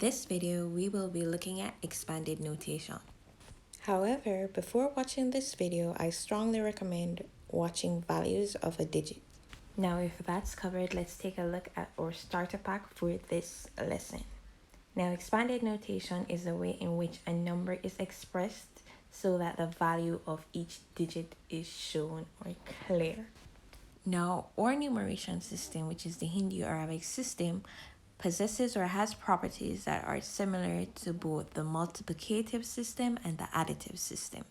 this video, we will be looking at expanded notation. However, before watching this video, I strongly recommend watching values of a digit. Now, if that's covered, let's take a look at our starter pack for this lesson. Now, expanded notation is the way in which a number is expressed so that the value of each digit is shown or clear. Now, our numeration system, which is the Hindu-Arabic system, possesses or has properties that are similar to both the multiplicative system and the additive system.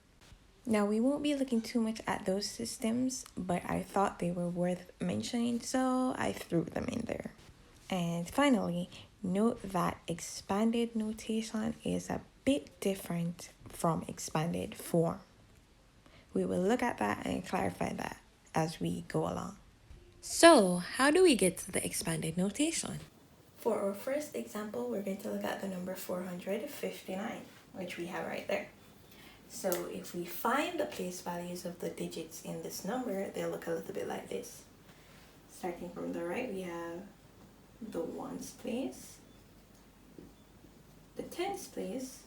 Now, we won't be looking too much at those systems, but I thought they were worth mentioning, so I threw them in there. And finally, note that expanded notation is a bit different from expanded form. We will look at that and clarify that as we go along. So, how do we get to the expanded notation? For our first example, we're going to look at the number 459, which we have right there. So if we find the place values of the digits in this number, they'll look a little bit like this. Starting from the right, we have the ones place, the tens place,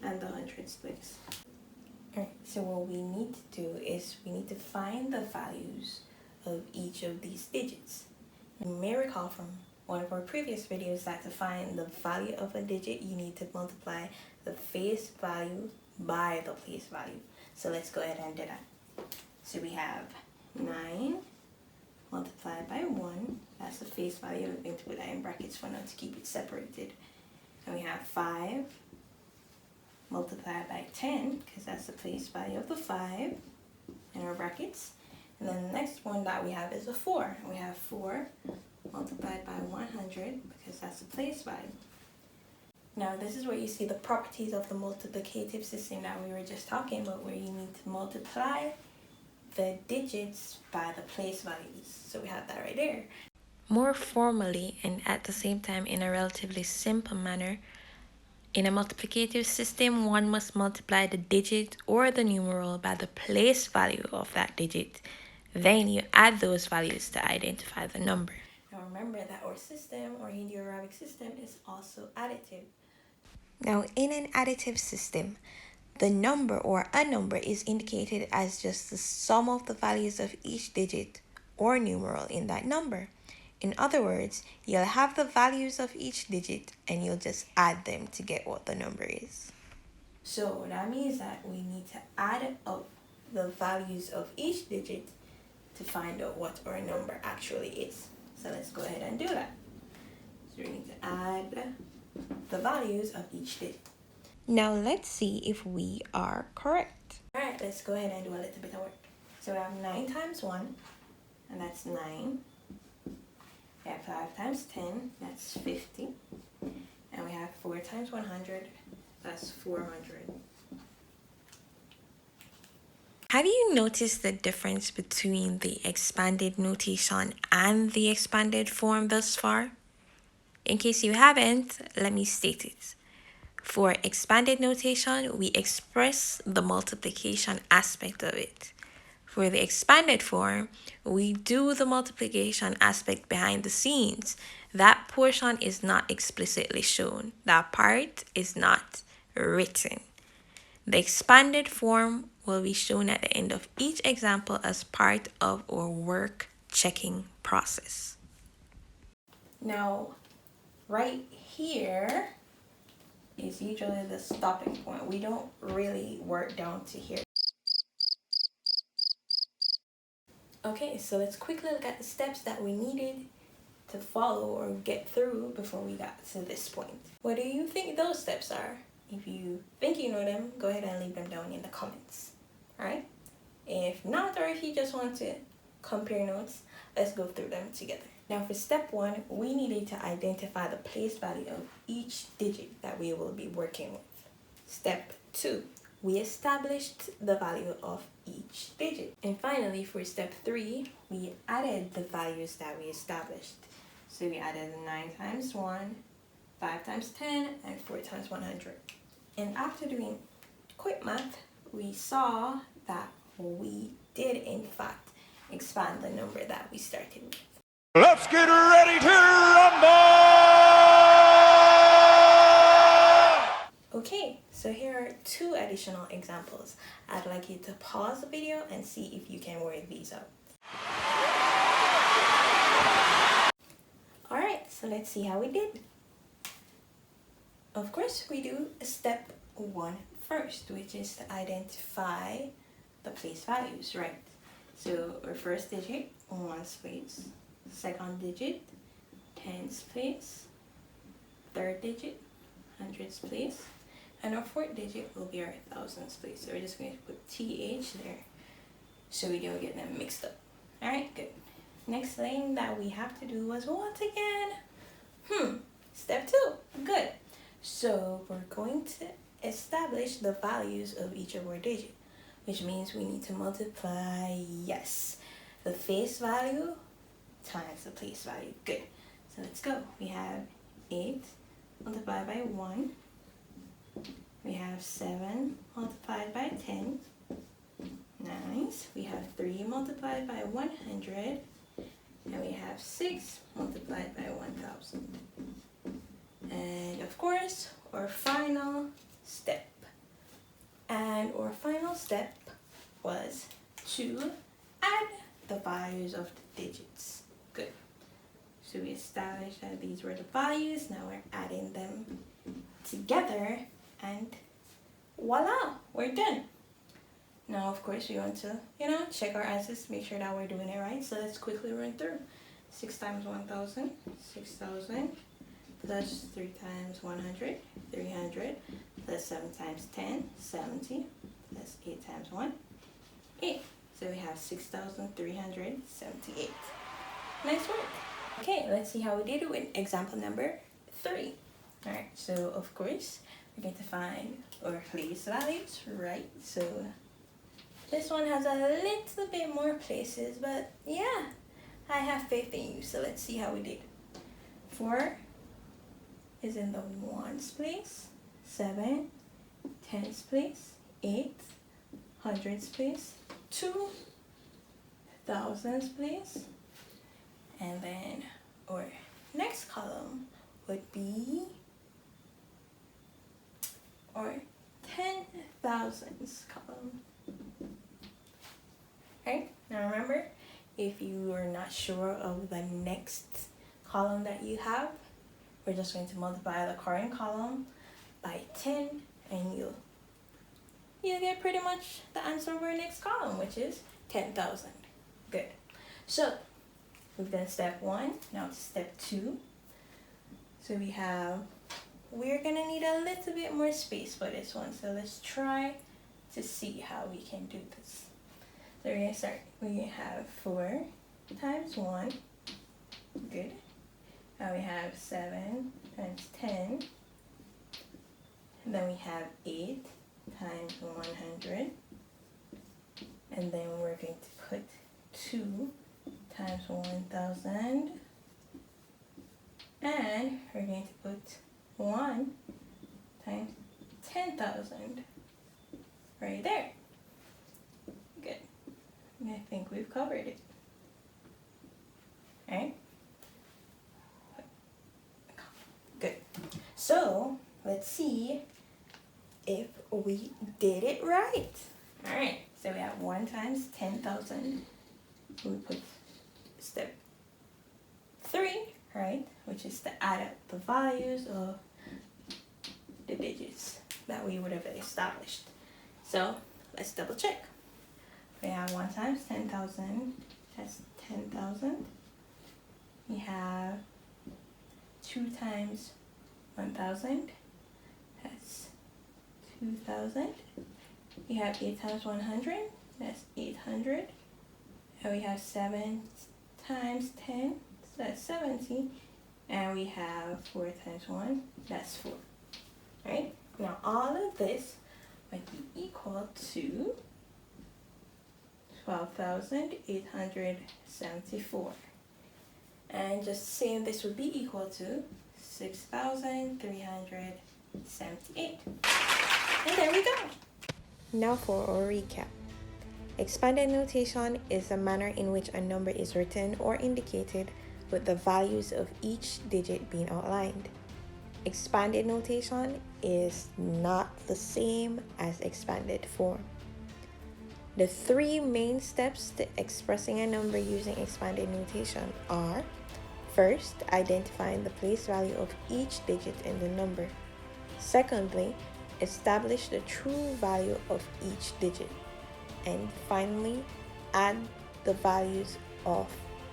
and the hundreds place. Alright, so what we need to do is we need to find the values of each of these digits. You may recall from one of our previous videos that to find the value of a digit, you need to multiply the face value by the place value. So let's go ahead and do that. So we have 9 multiplied by 1. That's the face value. I'm going to put that in brackets for now to keep it separated. And we have 5 multiplied by 10, because that's the place value of the 5 in our brackets. And then the next one that we have is a 4. And we have 4 multiplied by 100, because that's the place value. Now, this is where you see the properties of the multiplicative system that we were just talking about, where you need to multiply the digits by the place values. So we have that right there. More formally, and at the same time in a relatively simple manner, in a multiplicative system, one must multiply the digit or the numeral by the place value of that digit. Then you add those values to identify the number. Now remember that our system, or Hindu-Arabic system, is also additive. Now, in an additive system, the number or a number is indicated as just the sum of the values of each digit or numeral in that number. In other words, you'll have the values of each digit and you'll just add them to get what the number is. So that means that we need to add up the values of each digit to find out what our number actually is. So let's go ahead and do that. So we need to add the values of each digit. Now let's see if we are correct. Alright, let's go ahead and do a little bit of work. So we have 9 times 1, and that's 9. We have 5 times 10, that's 50. And we have 4 times 100, that's 400. Have you noticed the difference between the expanded notation and the expanded form thus far? In case you haven't, let me state it. For expanded notation, we express the multiplication aspect of it. For the expanded form, we do the multiplication aspect behind the scenes. That portion is not explicitly shown. That part is not written. The expanded form will be shown at the end of each example as part of our work checking process. Now, right here is usually the stopping point. We don't really work down to here. Okay, so let's quickly look at the steps that we needed to follow or get through before we got to this point. What do you think those steps are? If you think you know them, go ahead and leave them down in the comments. Alright? If not, or if you just want to compare notes, let's go through them together. Now for step 1, we needed to identify the place value of each digit that we will be working with. Step 2, we established the value of each digit. And finally, for step 3, we added the values that we established. So we added 9 times 1, 5 times 10, and 4 times 100. And after doing quick math, we saw that we did in fact expand the number that we started with. Let's get ready to rumble! So here are two additional examples. I'd like you to pause the video and see if you can work these out. Alright, so let's see how we did. Of course, we do step 1 first, which is to identify the place values, right? So our first digit, ones place, second digit, tens place, third digit, hundreds place, and our fourth digit will be our thousands place. So we're just going to put TH there so we don't get them mixed up. Alright, good. Next thing that we have to do was once again, step 2. Good. So we're going to establish the values of each of our digits, which means we need to multiply, yes, the face value times the place value. Good. So let's go. We have 8 multiplied by 1. We have 7 multiplied by 10. Nice. We have 3 multiplied by 100. And we have 6 multiplied by 1000. And of course, our final step. And our final step was to add the values of the digits. Good. So we established that these were the values. Now we're adding them together and voila, we're done. Now, of course, we want to, check our answers, make sure that we're doing it right. So let's quickly run through. 6 times 1000, 6000, plus 3 times 100, 300, plus 7 times 10, 70, plus 8 times 1, 8. So we have 6,378. Nice work. Okay, let's see how we did with example number 3. Alright, so of course, we're going to find our place values, right? So this one has a little bit more places, but yeah, I have faith in you. So let's see how we did. 4 is in the ones place, 7 tens place, 8 hundreds place, 2 thousands place, and then our next column would be our 10,000s column. Okay, now remember, if you are not sure of the next column that you have, we're just going to multiply the current column by 10 and you'll get pretty much the answer of our next column, which is 10,000. Good. So we've done step 1, now step 2. So we're gonna need a little bit more space for this one. So let's try to see how we can do this. So we're gonna start. We're gonna have 4 times 1. Good. Now we have 7 times 10. And then we have 8 times 100. And then we're going to put 2 times 1000. And we're going to put 1 times 10,000 right there. Good. And I think we've covered it. Alright? Good. So let's see if we did it right. Alright, so we have 1 times 10,000. We put step 3, right? Which is to add up the values of the digits that we would have established. So let's double check. We have 1 times 10,000, that's 10,000. We have 2 times 1,000, that's 2,000. We have 8 times 100, that's 800. And we have 7 times 10, so that's 70. And we have 4 times 1, that's 4. Right? Now all of this might be equal to 12,874. And just saying this would be equal to 6,378. And there we go. Now for our recap. Expanded notation is the manner in which a number is written or indicated with the values of each digit being outlined. Expanded notation is not the same as expanded form. The three main steps to expressing a number using expanded notation are: first, identifying the place value of each digit in the number. Secondly, establish the true value of each digit. And finally, add the values of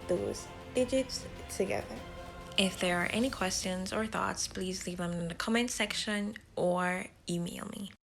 those digits together. If there are any questions or thoughts, please leave them in the comment section or email me.